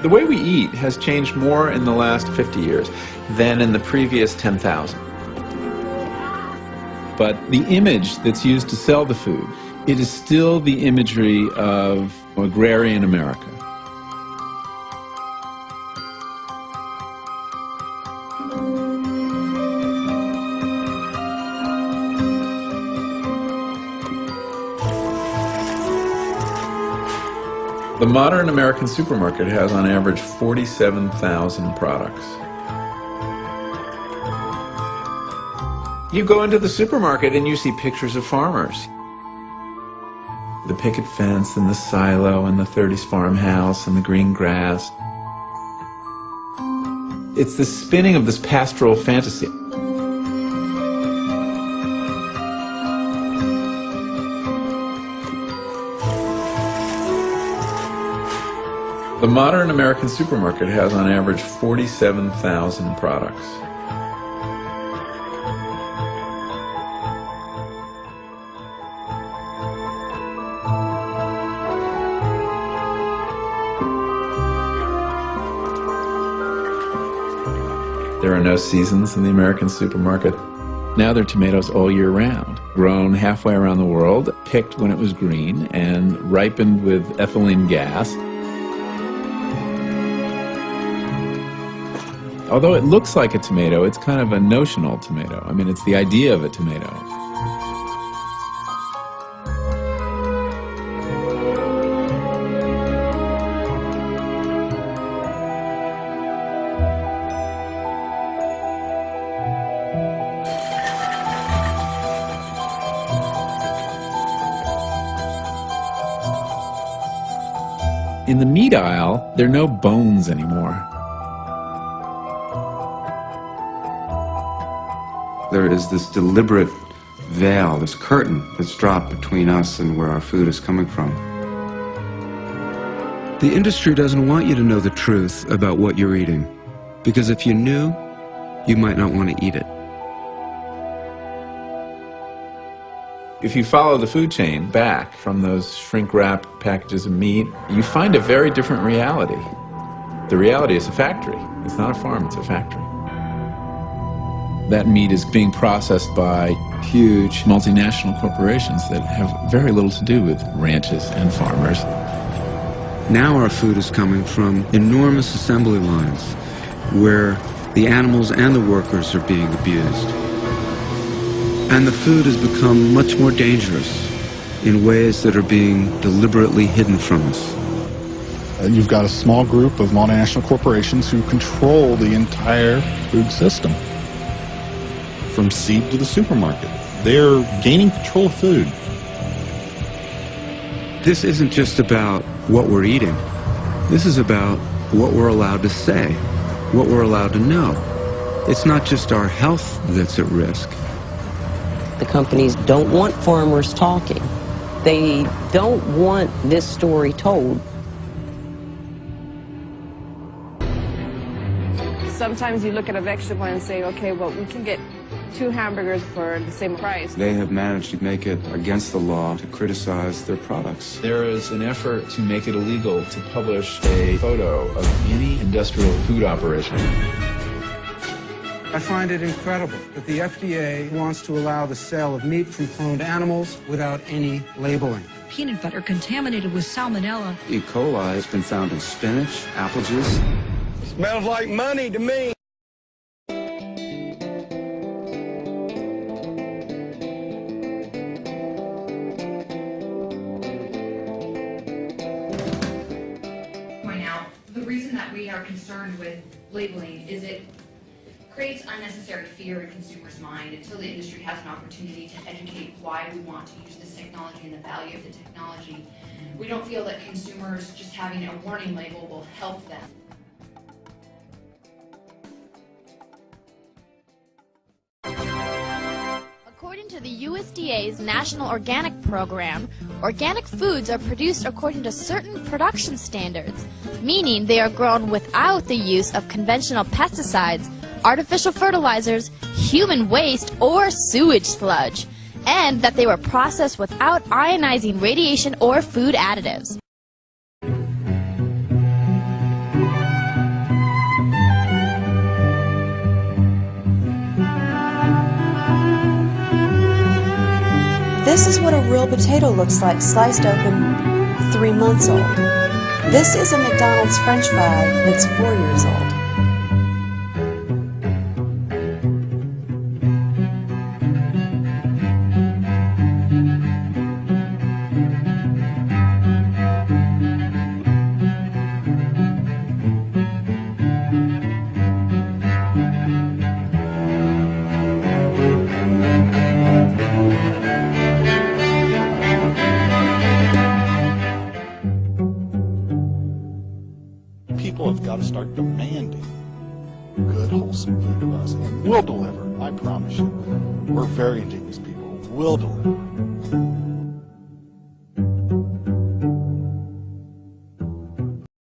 The way we eat has changed more in the last 50 years than in the previous 10,000. But the image that's used to sell the food, it is still the imagery of agrarian America. The modern American supermarket has on average 47,000 products. You go into the supermarket and you see pictures of farmers. The picket fence and the silo and the 30s farmhouse and the green grass. It's the spinning of this pastoral fantasy. The modern American supermarket has on average 47,000 products. There are no seasons in the American supermarket. Now there are tomatoes all year round, grown halfway around the world, picked when it was green, and ripened with ethylene gas. Although it looks like a tomato, it's kind of a notional tomato. I mean, it's the idea of a tomato. In the meat aisle, there are no bones anymore. There is this deliberate veil, this curtain that's dropped between us and where our food is coming from. The industry doesn't want you to know the truth about what you're eating, because if you knew, you might not want to eat it. If you follow the food chain back from those shrink-wrapped packages of meat, you find a very different reality. The reality is a factory. It's not a farm, it's a factory. That meat is being processed by huge multinational corporations that have very little to do with ranches and farmers. Now our food is coming from enormous assembly lines where the animals and the workers are being abused. And the food has become much more dangerous in ways that are being deliberately hidden from us. You've got a small group of multinational corporations who control the entire food system. From seed to the supermarket. They're gaining control of food. This isn't just about what we're eating. This is about what we're allowed to say, what we're allowed to know. It's not just our health that's at risk. The companies don't want farmers talking. They don't want this story told. Sometimes you look at a vegetable and say, okay, well, we can get 2 hamburgers for the same price. They have managed to make it against the law to criticize their products. There is an effort to make it illegal to publish a photo of any industrial food operation. I find it incredible that the FDA wants to allow the sale of meat from cloned animals without any labeling. Peanut butter contaminated with salmonella. E. coli has been found in spinach, apple juice. Smells like money to me. The reason that we are concerned with labeling is it creates unnecessary fear in consumers' mind until the industry has an opportunity to educate why we want to use this technology and the value of the technology. We don't feel that consumers just having a warning label will help them. According to the USDA's National Organic Program, organic foods are produced according to certain production standards, meaning they are grown without the use of conventional pesticides, artificial fertilizers, human waste, or sewage sludge, and that they were processed without ionizing radiation or food additives. This is what a real potato looks like, sliced open 3 months old. This is a McDonald's French fry that's 4 years old. People have got to start demanding good, wholesome food of us, and we'll deliver, I promise you. We're very ingenious people. We'll deliver.